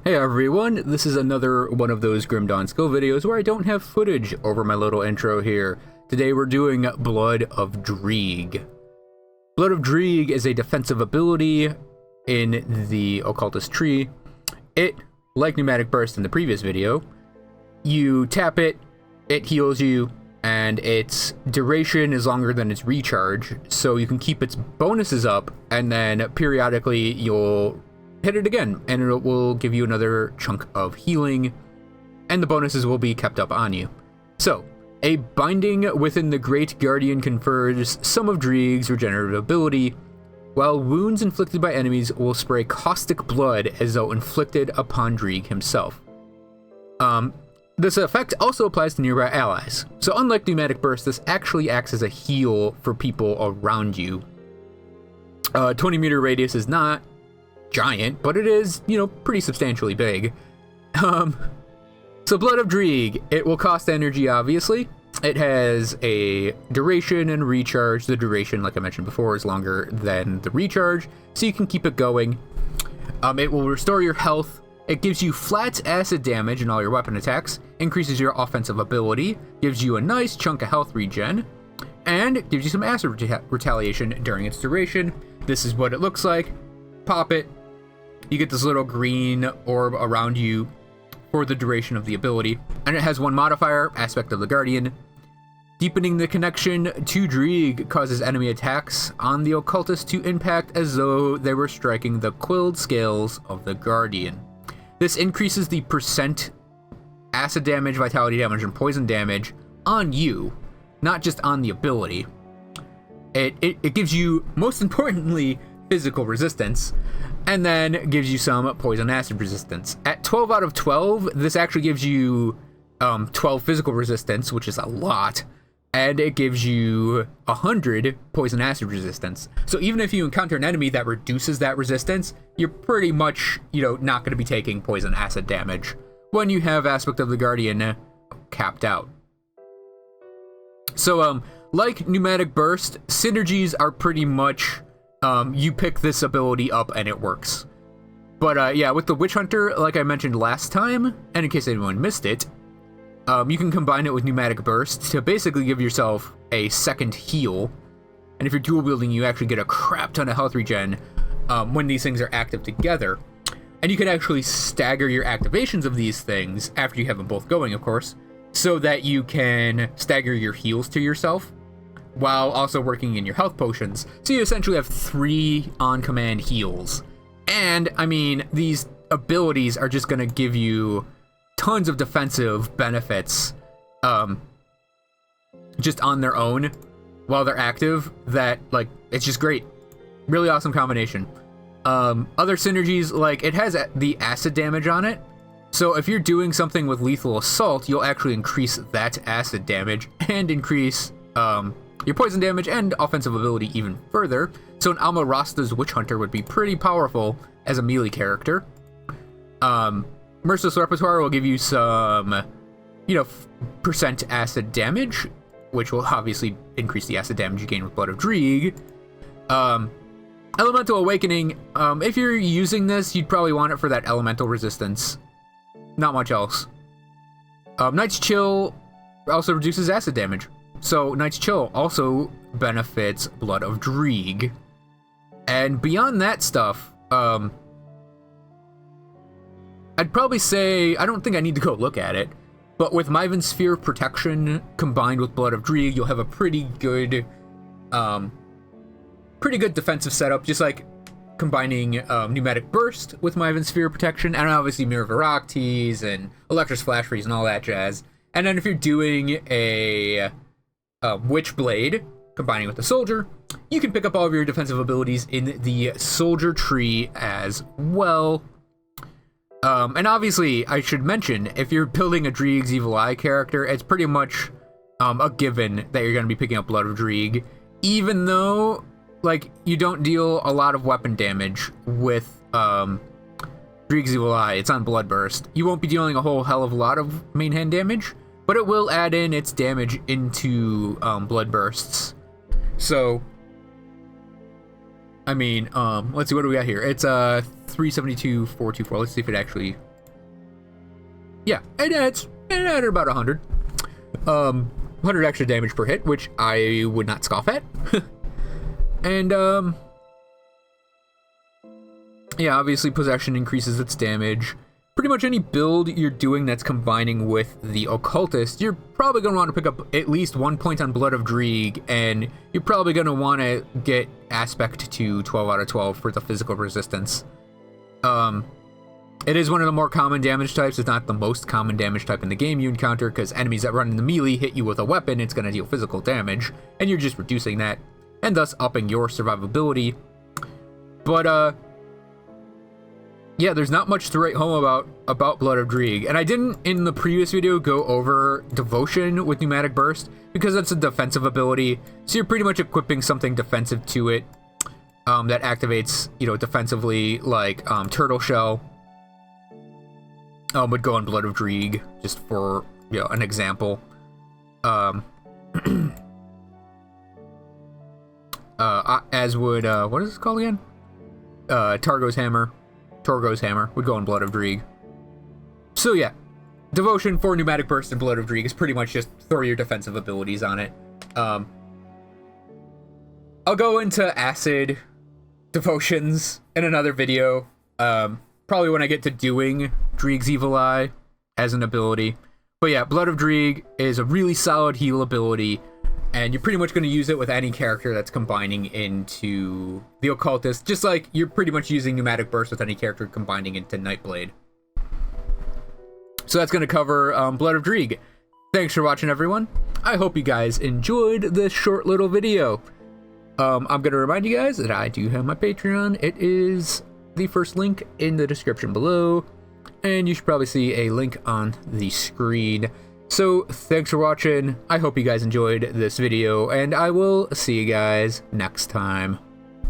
Hey everyone, this is another one of those Grim Dawn skill videos where I don't have footage over my little intro here. Today we're doing Blood of Dreeg. Blood of Dreeg is a defensive ability in the Occultist tree. It, like Pneumatic Burst in the previous video, you tap it, it heals you, and its duration is longer than its recharge, so you can keep its bonuses up, and then periodically you'll hit it again, and it will give you another chunk of healing, and the bonuses will be kept up on you. So, a binding within the Great Guardian confers some of Dreeg's regenerative ability, while wounds inflicted by enemies will spray caustic blood as though inflicted upon Dreeg himself. This effect also applies to nearby allies, so unlike Pneumatic Burst, this actually acts as a heal for people around you. 20 meter radius is not giant, but it is, pretty substantially big. So Blood of Dreeg, it will cost energy, obviously. It has a duration and recharge. The duration, like I mentioned before, is longer than the recharge, so you can keep it going. It will restore your health. It gives you flat acid damage in all your weapon attacks, increases your offensive ability, gives you a nice chunk of health regen, and gives you some acid retaliation during its duration. This is what it looks like. Pop it. You get this little green orb around you for the duration of the ability. And it has one modifier, Aspect of the Guardian. Deepening the connection to Dreeg causes enemy attacks on the Occultist to impact as though they were striking the quilled scales of the Guardian. This increases the percent acid damage, vitality damage, and poison damage on you, not just on the ability. It gives you, most importantly, physical resistance, and then gives you some poison acid resistance. At 12 out of 12, this actually gives you 12 physical resistance, which is a lot, and it gives you 100 poison acid resistance. So even if you encounter an enemy that reduces that resistance, you're pretty much, not going to be taking poison acid damage when you have Aspect of the Guardian capped out. So, like Pneumatic Burst, Synergies are pretty much you pick this ability up and it works. But yeah, with the Witch Hunter, like I mentioned last time, and in case anyone missed it, you can combine it with Pneumatic Burst to basically give yourself a second heal. And if you're dual wielding, you actually get a crap ton of health regen when these things are active together. And you can actually stagger your activations of these things after you have them both going, of course, so that you can stagger your heals to yourself while also working in your health potions. So you essentially have 3 on-command heals. And, I mean, these abilities are just going to give you tons of defensive benefits just on their own while they're active that, it's just great. Really awesome combination. Other synergies, it has the acid damage on it. So if you're doing something with Lethal Assault, you'll actually increase that acid damage and increase your poison damage and offensive ability even further. So an Alma Rasta's Witch Hunter would be pretty powerful as a melee character. Merciless Repertoire will give you some, percent acid damage, which will obviously increase the acid damage you gain with Blood of Dreeg. Elemental Awakening, if you're using this, you'd probably want it for that elemental resistance. Not much else. Night's Chill also reduces acid damage. So Night's Chill also benefits Blood of Dreeg. And beyond that stuff, I'd probably say, I don't think I need to go look at it, but with Myvan's Sphere of Protection combined with Blood of Dreeg, you'll have a pretty good defensive setup, just like combining Pneumatic Burst with Myvan's Sphere of Protection, and obviously Mirror of Arachtes and Electra's Flash Freeze and all that jazz. And then if you're doing a Witchblade, combining with the Soldier, you can pick up all of your defensive abilities in the Soldier tree as well. And obviously, I should mention, if you're building a Dreeg's Evil Eye character, it's pretty much a given that you're going to be picking up Blood of Dreeg, even though, you don't deal a lot of weapon damage with Dreeg's Evil Eye. It's on Bloodburst. You won't be dealing a whole hell of a lot of main hand damage, but it will add in its damage into Bloodbursts. So, I mean, let's see, what do we got here? It's 372, 424. Let's see if it actually... Yeah, it's at about 100. 100 extra damage per hit, which I would not scoff at. And, yeah, obviously possession increases its damage. Pretty much any build you're doing that's combining with the occultist, you're probably going to want to pick up at least 1 point on Blood of Dreeg, and you're probably going to want to get aspect to 12 out of 12 for the physical resistance. It is one of the more common damage types. It's not the most common damage type in the game you encounter, because enemies that run in the melee hit you with a weapon, it's going to deal physical damage, and you're just reducing that, and thus upping your survivability. But, yeah, there's not much to write home about Blood of Dreeg, and I didn't, in the previous video, go over Devotion with Pneumatic Burst, because that's a defensive ability, so you're pretty much equipping something defensive to it, that activates, you know, defensively, like, Turtle Shell, would go on Blood of Dreeg, just for, you know, an example. As would, what is this called again? Torgo's Hammer would go on Blood of Dreeg. So yeah, Devotion for Pneumatic Burst and Blood of Dreeg is pretty much just throw your defensive abilities on it. I'll go into Acid Devotions in another video, probably when I get to doing Dreeg's Evil Eye as an ability. But yeah, Blood of Dreeg is a really solid heal ability, and you're pretty much going to use it with any character that's combining into the Occultist, just like you're pretty much using Pneumatic Burst with any character combining into Nightblade. So that's going to cover Blood of Dreeg. Thanks for watching, everyone. I hope you guys enjoyed this short little video. I'm going to remind you guys that I do have my Patreon. It is the first link in the description below, and you should probably see a link on the screen. So thanks for watching. I hope you guys enjoyed this video, and I will see you guys next time.